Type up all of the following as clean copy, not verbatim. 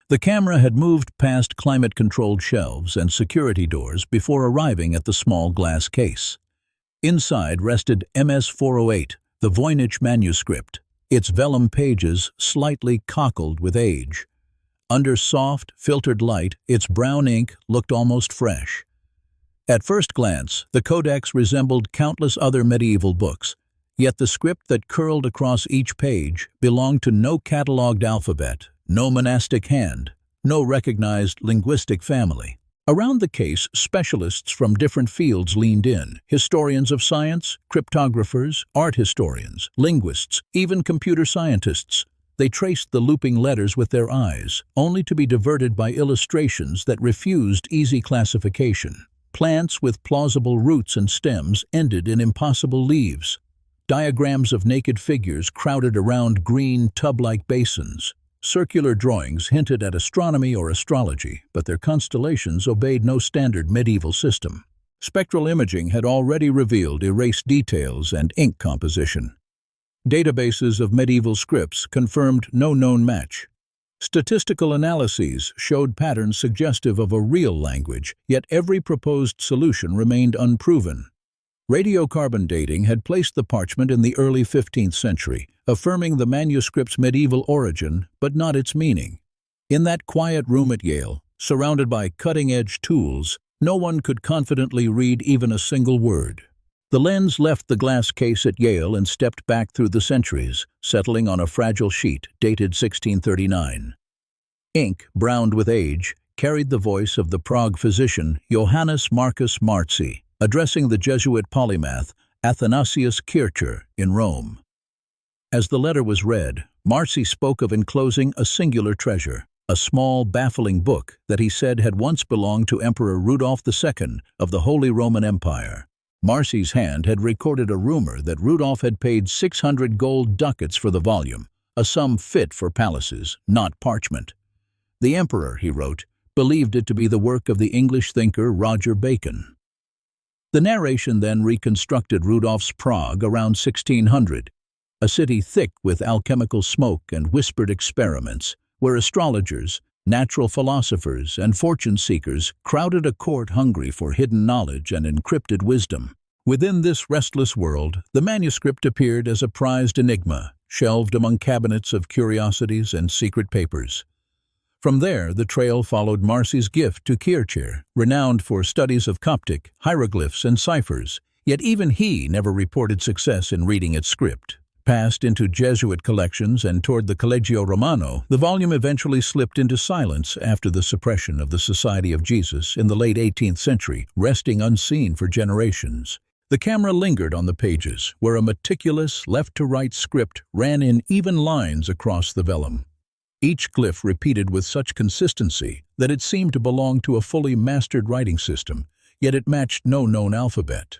The camera had moved past climate-controlled shelves and security doors before arriving at the small glass case. Inside rested MS-408, the Voynich manuscript, its vellum pages slightly cockled with age. Under soft, filtered light, its brown ink looked almost fresh. At first glance, the codex resembled countless other medieval books, yet the script that curled across each page belonged to no catalogued alphabet, no monastic hand, no recognized linguistic family. Around the case, specialists from different fields leaned in: historians of science, cryptographers, art historians, linguists, even computer scientists. They traced the looping letters with their eyes, only to be diverted by illustrations that refused easy classification. Plants with plausible roots and stems ended in impossible leaves. Diagrams of naked figures crowded around green, tub-like basins. Circular drawings hinted at astronomy or astrology, but their constellations obeyed no standard medieval system. Spectral imaging had already revealed erased details and ink composition. Databases of medieval scripts confirmed no known match. Statistical analyses showed patterns suggestive of a real language, yet every proposed solution remained unproven. Radiocarbon dating had placed the parchment in the early 15th century, affirming the manuscript's medieval origin, but not its meaning. In that quiet room at Yale, surrounded by cutting-edge tools, no one could confidently read even a single word. The lens left the glass case at Yale and stepped back through the centuries, settling on a fragile sheet dated 1639. Ink, browned with age, carried the voice of the Prague physician Johannes Marcus Marci, addressing the Jesuit polymath Athanasius Kircher in Rome. As the letter was read, Marci spoke of enclosing a singular treasure, a small, baffling book that he said had once belonged to Emperor Rudolph II of the Holy Roman Empire. Marci's hand had recorded a rumor that Rudolph had paid 600 gold ducats for the volume, a sum fit for palaces, not parchment. The emperor, he wrote, believed it to be the work of the English thinker Roger Bacon. The narration then reconstructed Rudolph's Prague around 1600, a city thick with alchemical smoke and whispered experiments, where astrologers, natural philosophers, and fortune-seekers crowded a court hungry for hidden knowledge and encrypted wisdom. Within this restless world, the manuscript appeared as a prized enigma, shelved among cabinets of curiosities and secret papers. From there, the trail followed Marci's gift to Kircher, renowned for studies of Coptic, hieroglyphs, and ciphers, yet even he never reported success in reading its script. Passed into Jesuit collections and toward the Collegio Romano, the volume eventually slipped into silence after the suppression of the Society of Jesus in the late 18th century, resting unseen for generations. The camera lingered on the pages, where a meticulous left-to-right script ran in even lines across the vellum. Each glyph repeated with such consistency that it seemed to belong to a fully mastered writing system, yet it matched no known alphabet.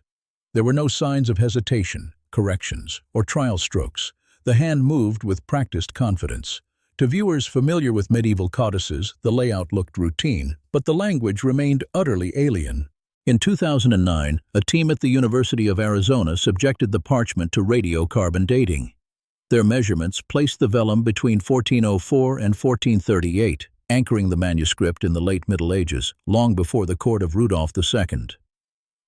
There were no signs of hesitation, corrections, or trial strokes. The hand moved with practiced confidence. To viewers familiar with medieval codices, the layout looked routine, but the language remained utterly alien. In 2009, a team at the University of Arizona subjected the parchment to radiocarbon dating. Their measurements placed the vellum between 1404 and 1438, anchoring the manuscript in the late Middle Ages, long before the court of Rudolph II.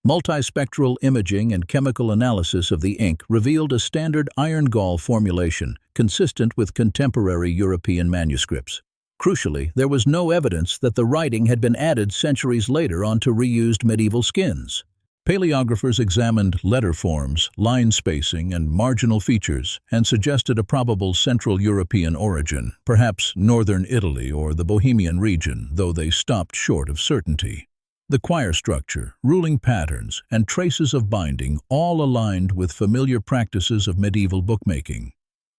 Multispectral imaging and chemical analysis of the ink revealed a standard iron gall formulation consistent with contemporary European manuscripts. Crucially, there was no evidence that the writing had been added centuries later onto reused medieval skins. Paleographers examined letter forms, line spacing, and marginal features, and suggested a probable Central European origin, perhaps northern Italy or the Bohemian region, though they stopped short of certainty. The quire structure, ruling patterns, and traces of binding all aligned with familiar practices of medieval bookmaking.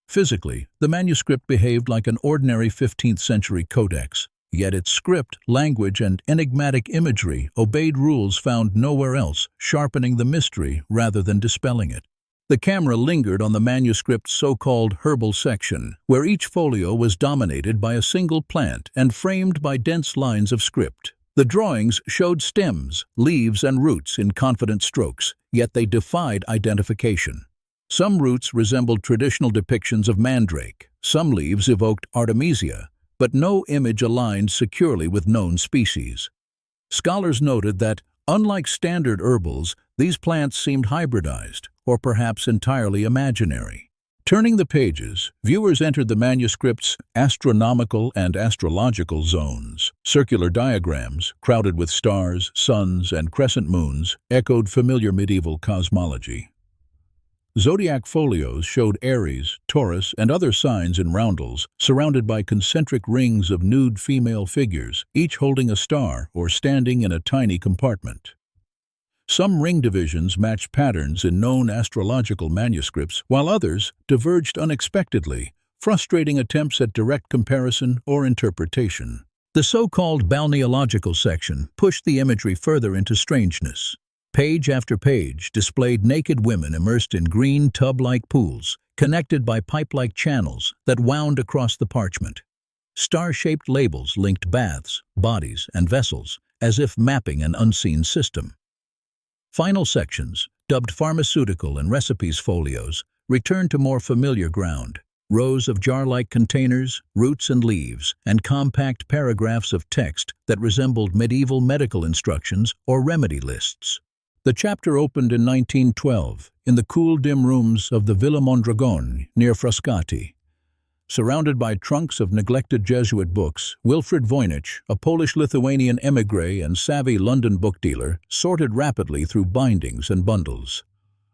Physically, the manuscript behaved like an ordinary 15th century codex, yet its script, language, and enigmatic imagery obeyed rules found nowhere else, sharpening the mystery rather than dispelling it. The camera lingered on the manuscript's so-called herbal section, where each folio was dominated by a single plant and framed by dense lines of script. The drawings showed stems, leaves, and roots in confident strokes, yet they defied identification. Some roots resembled traditional depictions of mandrake, some leaves evoked artemisia, but no image aligned securely with known species. Scholars noted that, unlike standard herbals, these plants seemed hybridized, or perhaps entirely imaginary. Turning the pages, viewers entered the manuscript's astronomical and astrological zones. Circular diagrams, crowded with stars, suns, and crescent moons, echoed familiar medieval cosmology. Zodiac folios showed Aries, Taurus, and other signs in roundels, surrounded by concentric rings of nude female figures, each holding a star or standing in a tiny compartment. Some ring divisions matched patterns in known astrological manuscripts, while others diverged unexpectedly, frustrating attempts at direct comparison or interpretation. The so-called balneological section pushed the imagery further into strangeness. Page after page displayed naked women immersed in green tub-like pools, connected by pipe-like channels that wound across the parchment. Star-shaped labels linked baths, bodies, and vessels, as if mapping an unseen system. Final sections, dubbed pharmaceutical and recipes folios, returned to more familiar ground. Rows of jar-like containers, roots and leaves, and compact paragraphs of text that resembled medieval medical instructions or remedy lists. The chapter opened in 1912, in the cool, dim rooms of the Villa Mondragone, near Frascati. Surrounded by trunks of neglected Jesuit books, Wilfrid Voynich, a Polish-Lithuanian émigré and savvy London book dealer, sorted rapidly through bindings and bundles.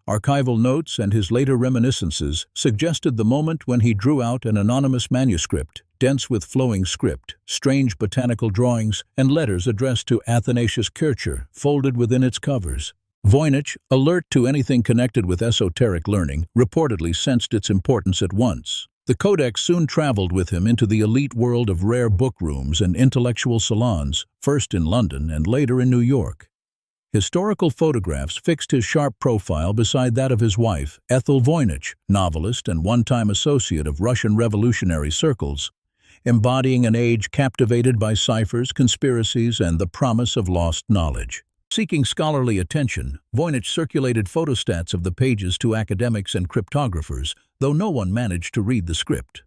Archival notes and his later reminiscences suggested the moment when he drew out an anonymous manuscript, dense with flowing script, strange botanical drawings, and letters addressed to Athanasius Kircher, folded within its covers. Voynich, alert to anything connected with esoteric learning, reportedly sensed its importance at once. The codex soon traveled with him into the elite world of rare book rooms and intellectual salons, first in London and later in New York. Historical photographs fixed his sharp profile beside that of his wife, Ethel Voynich, novelist and one-time associate of Russian revolutionary circles, embodying an age captivated by ciphers, conspiracies, and the promise of lost knowledge. Seeking scholarly attention, Voynich circulated photostats of the pages to academics and cryptographers, though no one managed to read the script.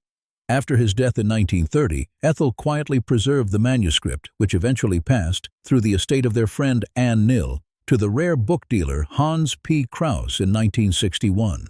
After his death in 1930, Ethel quietly preserved the manuscript, which eventually passed, through the estate of their friend Anne Nill, to the rare book dealer Hans P. Krauss in 1961.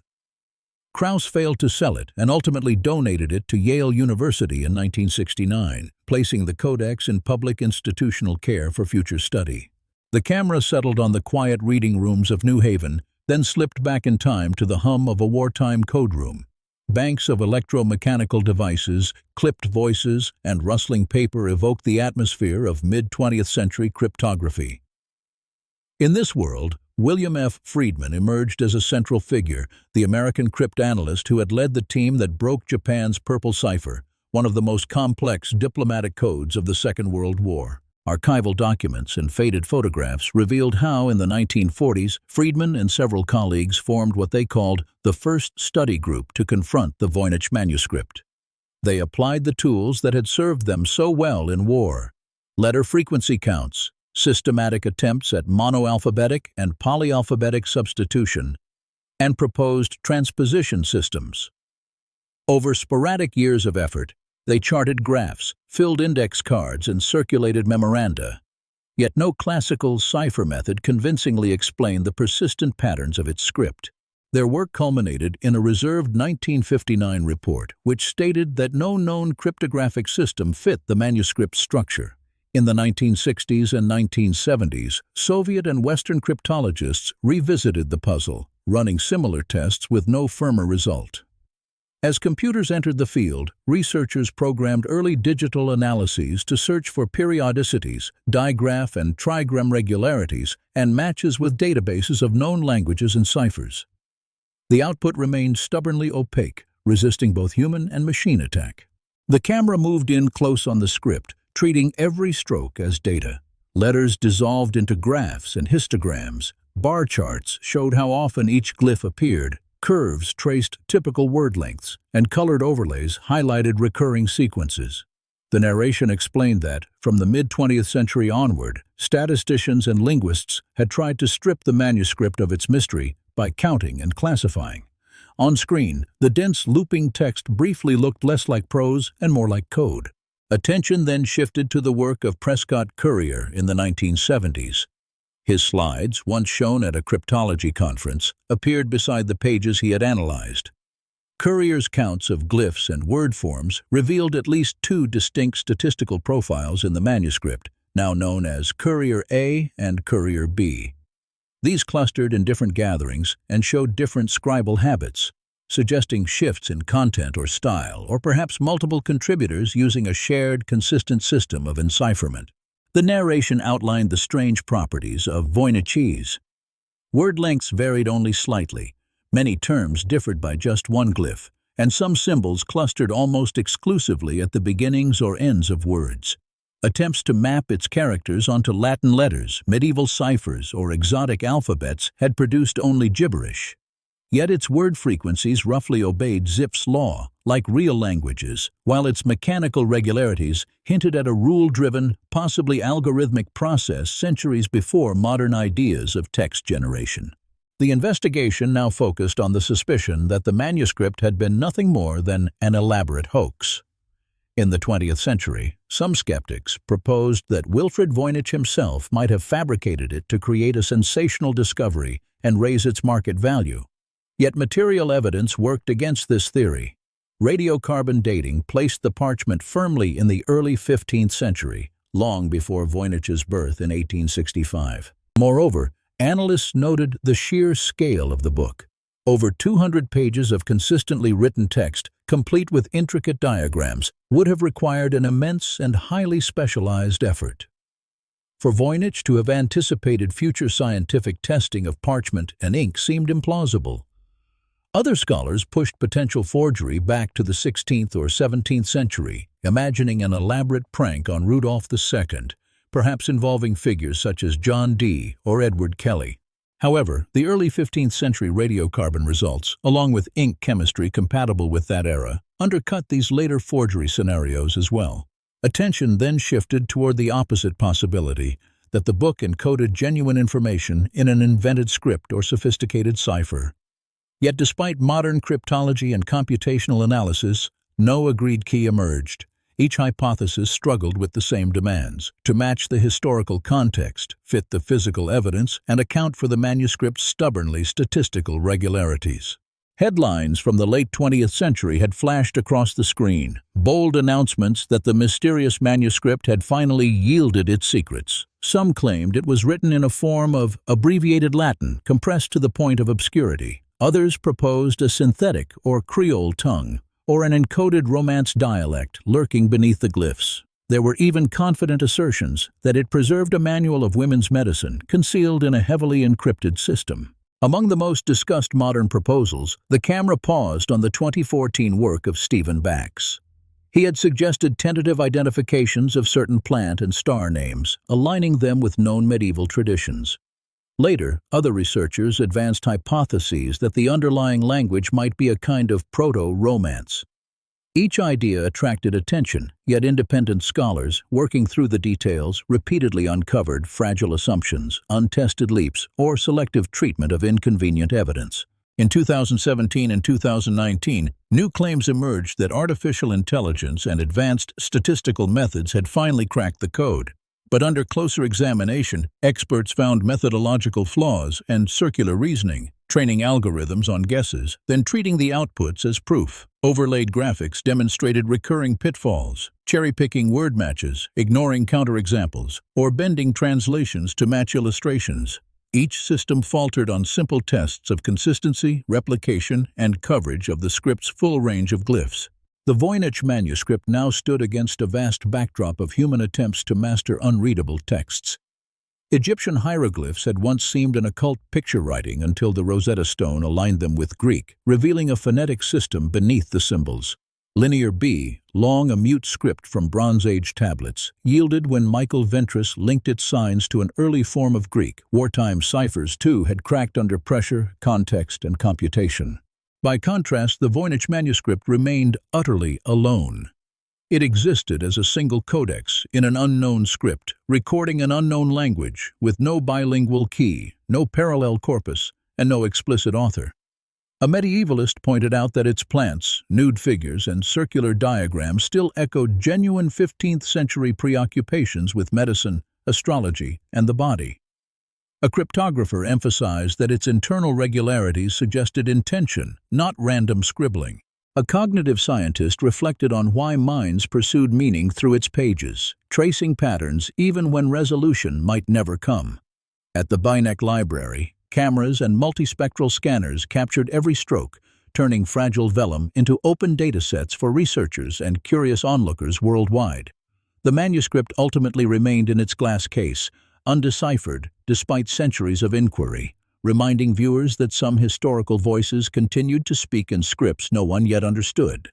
Krauss failed to sell it and ultimately donated it to Yale University in 1969, placing the codex in public institutional care for future study. The camera settled on the quiet reading rooms of New Haven, then slipped back in time to the hum of a wartime code room. Banks of electromechanical devices, clipped voices, and rustling paper evoked the atmosphere of mid-20th century cryptography. In this world, William F. Friedman emerged as a central figure, the American cryptanalyst who had led the team that broke Japan's Purple Cipher, one of the most complex diplomatic codes of the Second World War. Archival documents and faded photographs revealed how, in the 1940s, Friedman and several colleagues formed what they called the first study group to confront the Voynich manuscript. They applied the tools that had served them so well in war: letter frequency counts, systematic attempts at monoalphabetic and polyalphabetic substitution, and proposed transposition systems. Over sporadic years of effort, they charted graphs, filled index cards, and circulated memoranda. Yet no classical cipher method convincingly explained the persistent patterns of its script. Their work culminated in a reserved 1959 report, which stated that no known cryptographic system fit the manuscript's structure. In the 1960s and 1970s, Soviet and Western cryptologists revisited the puzzle, running similar tests with no firmer result. As computers entered the field, researchers programmed early digital analyses to search for periodicities, digraph and trigram regularities, and matches with databases of known languages and ciphers. The output remained stubbornly opaque, resisting both human and machine attack. The camera moved in close on the script, treating every stroke as data. Letters dissolved into graphs and histograms. Bar charts showed how often each glyph appeared. Curves traced typical word lengths, and colored overlays highlighted recurring sequences. The narration explained that, from the mid-20th century onward, statisticians and linguists had tried to strip the manuscript of its mystery by counting and classifying. On screen, the dense looping text briefly looked less like prose and more like code. Attention then shifted to the work of Prescott Currier in the 1970s. His slides, once shown at a cryptology conference, appeared beside the pages he had analyzed. Currier's counts of glyphs and word forms revealed at least two distinct statistical profiles in the manuscript, now known as Currier A and Currier B. These clustered in different gatherings and showed different scribal habits, suggesting shifts in content or style, or perhaps multiple contributors using a shared, consistent system of encipherment. The narration outlined the strange properties of Voynichese. Word lengths varied only slightly. Many terms differed by just one glyph, and some symbols clustered almost exclusively at the beginnings or ends of words. Attempts to map its characters onto Latin letters, medieval ciphers, or exotic alphabets had produced only gibberish. Yet its word frequencies roughly obeyed Zipf's law, like real languages, while its mechanical regularities hinted at a rule-driven, possibly algorithmic process centuries before modern ideas of text generation. The investigation now focused on the suspicion that the manuscript had been nothing more than an elaborate hoax. In the 20th century, some skeptics proposed that Wilfrid Voynich himself might have fabricated it to create a sensational discovery and raise its market value. Yet material evidence worked against this theory. Radiocarbon dating placed the parchment firmly in the early 15th century, long before Voynich's birth in 1865. Moreover, analysts noted the sheer scale of the book. Over 200 pages of consistently written text, complete with intricate diagrams, would have required an immense and highly specialized effort. For Voynich to have anticipated future scientific testing of parchment and ink seemed implausible. Other scholars pushed potential forgery back to the 16th or 17th century, imagining an elaborate prank on Rudolph II, perhaps involving figures such as John Dee or Edward Kelly. However, the early 15th century radiocarbon results, along with ink chemistry compatible with that era, undercut these later forgery scenarios as well. Attention then shifted toward the opposite possibility, that the book encoded genuine information in an invented script or sophisticated cipher. Yet despite modern cryptology and computational analysis, no agreed key emerged. Each hypothesis struggled with the same demands: to match the historical context, fit the physical evidence, and account for the manuscript's stubbornly statistical regularities. Headlines from the late 20th century had flashed across the screen, bold announcements that the mysterious manuscript had finally yielded its secrets. Some claimed it was written in a form of abbreviated Latin, compressed to the point of obscurity. Others proposed a synthetic or Creole tongue, or an encoded Romance dialect lurking beneath the glyphs. There were even confident assertions that it preserved a manual of women's medicine concealed in a heavily encrypted system. Among the most discussed modern proposals, the camera paused on the 2014 work of Stephen Bax. He had suggested tentative identifications of certain plant and star names, aligning them with known medieval traditions. Later, other researchers advanced hypotheses that the underlying language might be a kind of proto-Romance. Each idea attracted attention, yet independent scholars, working through the details, repeatedly uncovered fragile assumptions, untested leaps, or selective treatment of inconvenient evidence. In 2017 and 2019, new claims emerged that artificial intelligence and advanced statistical methods had finally cracked the code. But under closer examination, experts found methodological flaws and circular reasoning, training algorithms on guesses, then treating the outputs as proof. Overlaid graphics demonstrated recurring pitfalls, cherry-picking word matches, ignoring counterexamples, or bending translations to match illustrations. Each system faltered on simple tests of consistency, replication, and coverage of the script's full range of glyphs. The Voynich manuscript now stood against a vast backdrop of human attempts to master unreadable texts. Egyptian hieroglyphs had once seemed an occult picture writing until the Rosetta Stone aligned them with Greek, revealing a phonetic system beneath the symbols. Linear B, long a mute script from Bronze Age tablets, yielded when Michael Ventris linked its signs to an early form of Greek. Wartime ciphers, too, had cracked under pressure, context, and computation. By contrast, the Voynich manuscript remained utterly alone. It existed as a single codex in an unknown script, recording an unknown language, with no bilingual key, no parallel corpus, and no explicit author. A medievalist pointed out that its plants, nude figures, and circular diagrams still echoed genuine 15th-century preoccupations with medicine, astrology, and the body. A cryptographer emphasized that its internal regularities suggested intention, not random scribbling. A cognitive scientist reflected on why minds pursued meaning through its pages, tracing patterns even when resolution might never come. At the Binek Library, cameras and multispectral scanners captured every stroke, turning fragile vellum into open datasets for researchers and curious onlookers worldwide. The manuscript ultimately remained in its glass case, undeciphered despite centuries of inquiry, reminding viewers that some historical voices continued to speak in scripts no one yet understood.